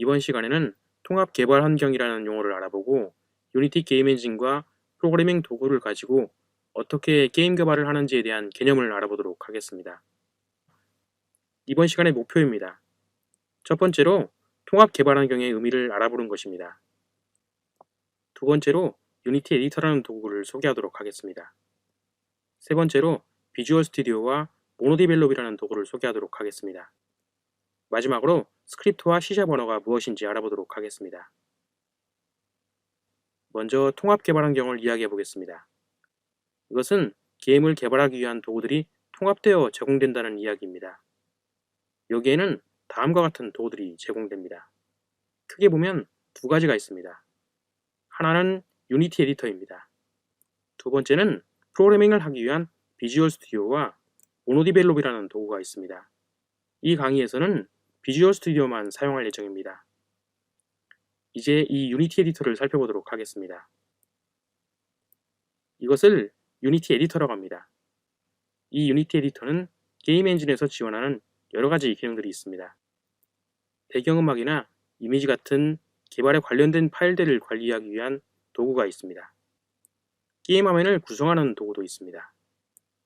이번 시간에는 통합 개발 환경이라는 용어를 알아보고 유니티 게임 엔진과 프로그래밍 도구를 가지고 어떻게 게임 개발을 하는지에 대한 개념을 알아보도록 하겠습니다. 이번 시간의 목표입니다. 첫 번째로 통합 개발 환경의 의미를 알아보는 것입니다. 두 번째로 유니티 에디터라는 도구를 소개하도록 하겠습니다. 세 번째로 비주얼 스튜디오와 모노디벨롭이라는 도구를 소개하도록 하겠습니다. 마지막으로 스크립트와 C# 언어가 무엇인지 알아보도록 하겠습니다. 먼저 통합 개발 환경을 이야기해 보겠습니다. 이것은 게임을 개발하기 위한 도구들이 통합되어 제공된다는 이야기입니다. 여기에는 다음과 같은 도구들이 제공됩니다. 크게 보면 두 가지가 있습니다. 하나는 유니티 에디터입니다. 두 번째는 프로그래밍을 하기 위한 비주얼 스튜디오와 모노디벨롭이라는 도구가 있습니다. 이 강의에서는 비주얼 스튜디오만 사용할 예정입니다. 이제 이 유니티 에디터를 살펴보도록 하겠습니다. 이것을 유니티 에디터라고 합니다. 이 유니티 에디터는 게임 엔진에서 지원하는 여러가지 기능들이 있습니다. 배경음악이나 이미지 같은 개발에 관련된 파일들을 관리하기 위한 도구가 있습니다. 게임 화면을 구성하는 도구도 있습니다.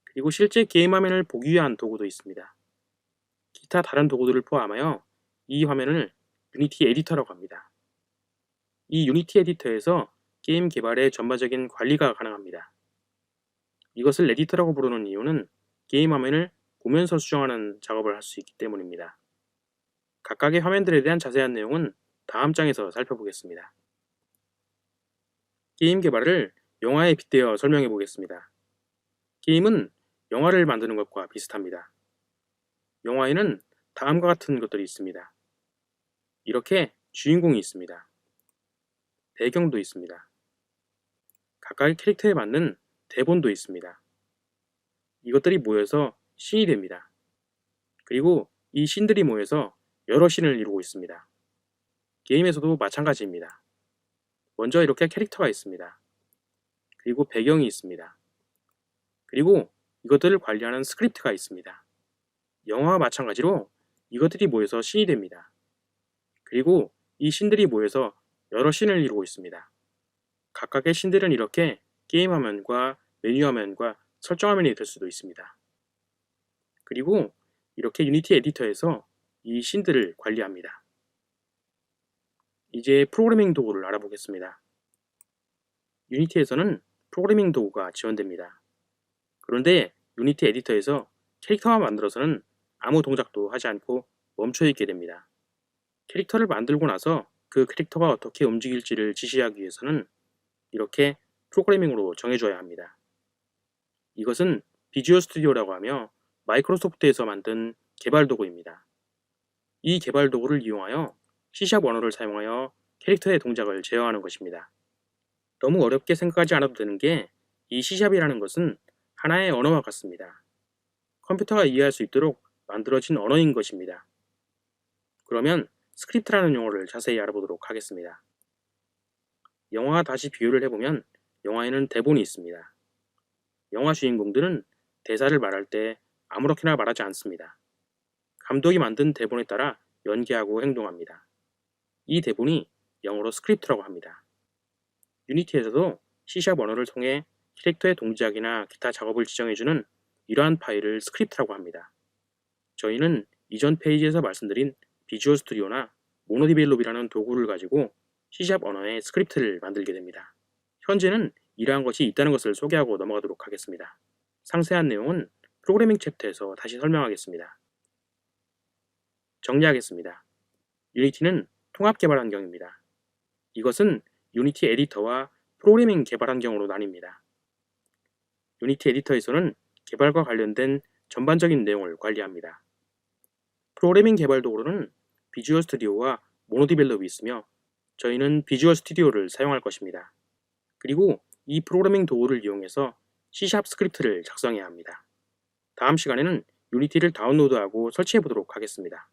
그리고 실제 게임 화면을 보기 위한 도구도 있습니다. 기타 다른 도구들을 포함하여 이 화면을 유니티 에디터라고 합니다. 이 유니티 에디터에서 게임 개발의 전반적인 관리가 가능합니다. 이것을 에디터라고 부르는 이유는 게임 화면을 보면서 수정하는 작업을 할 수 있기 때문입니다. 각각의 화면들에 대한 자세한 내용은 다음 장에서 살펴보겠습니다. 게임 개발을 영화에 빗대어 설명해 보겠습니다. 게임은 영화를 만드는 것과 비슷합니다. 영화에는 다음과 같은 것들이 있습니다. 이렇게 주인공이 있습니다. 배경도 있습니다. 각각의 캐릭터에 맞는 대본도 있습니다. 이것들이 모여서 씬이 됩니다. 그리고 이 씬들이 모여서 여러 씬을 이루고 있습니다. 게임에서도 마찬가지입니다. 먼저 이렇게 캐릭터가 있습니다. 그리고 배경이 있습니다. 그리고 이것들을 관리하는 스크립트가 있습니다. 영화와 마찬가지로 이것들이 모여서 씬이 됩니다. 그리고 이 씬들이 모여서 여러 씬을 이루고 있습니다. 각각의 씬들은 이렇게 게임 화면과 메뉴 화면과 설정 화면이 될 수도 있습니다. 그리고 이렇게 유니티 에디터에서 이 씬들을 관리합니다. 이제 프로그래밍 도구를 알아보겠습니다. 유니티에서는 프로그래밍 도구가 지원됩니다. 그런데 유니티 에디터에서 캐릭터만 만들어서는 아무 동작도 하지 않고 멈춰 있게 됩니다. 캐릭터를 만들고 나서 그 캐릭터가 어떻게 움직일지를 지시하기 위해서는 이렇게 프로그래밍으로 정해줘야 합니다. 이것은 비주얼 스튜디오라고 하며 마이크로소프트에서 만든 개발 도구입니다. 이 개발 도구를 이용하여 C# 언어를 사용하여 캐릭터의 동작을 제어하는 것입니다. 너무 어렵게 생각하지 않아도 되는 게 이 C샵이라는 것은 하나의 언어와 같습니다. 컴퓨터가 이해할 수 있도록 만들어진 언어인 것입니다. 그러면 스크립트라는 용어를 자세히 알아보도록 하겠습니다. 영화와 다시 비교를 해보면 영화에는 대본이 있습니다. 영화 주인공들은 대사를 말할 때 아무렇게나 말하지 않습니다. 감독이 만든 대본에 따라 연기하고 행동합니다. 이 대본이 영어로 스크립트라고 합니다. 유니티에서도 C# 언어를 통해 캐릭터의 동작이나 기타 작업을 지정해주는 이러한 파일을 스크립트라고 합니다. 저희는 이전 페이지에서 말씀드린 비주얼 스튜디오나 모노디벨롭이라는 도구를 가지고 C# 언어의 스크립트를 만들게 됩니다. 현재는 이러한 것이 있다는 것을 소개하고 넘어가도록 하겠습니다. 상세한 내용은 프로그래밍 챕터에서 다시 설명하겠습니다. 정리하겠습니다. 유니티는 통합 개발 환경입니다. 이것은 유니티 에디터와 프로그래밍 개발 환경으로 나뉩니다. 유니티 에디터에서는 개발과 관련된 전반적인 내용을 관리합니다. 프로그래밍 개발 도구로는 비주얼 스튜디오와 모노디벨롭이 있으며 저희는 비주얼 스튜디오를 사용할 것입니다. 그리고 이 프로그래밍 도구를 이용해서 C# 스크립트를 작성해야 합니다. 다음 시간에는 유니티를 다운로드하고 설치해 보도록 하겠습니다.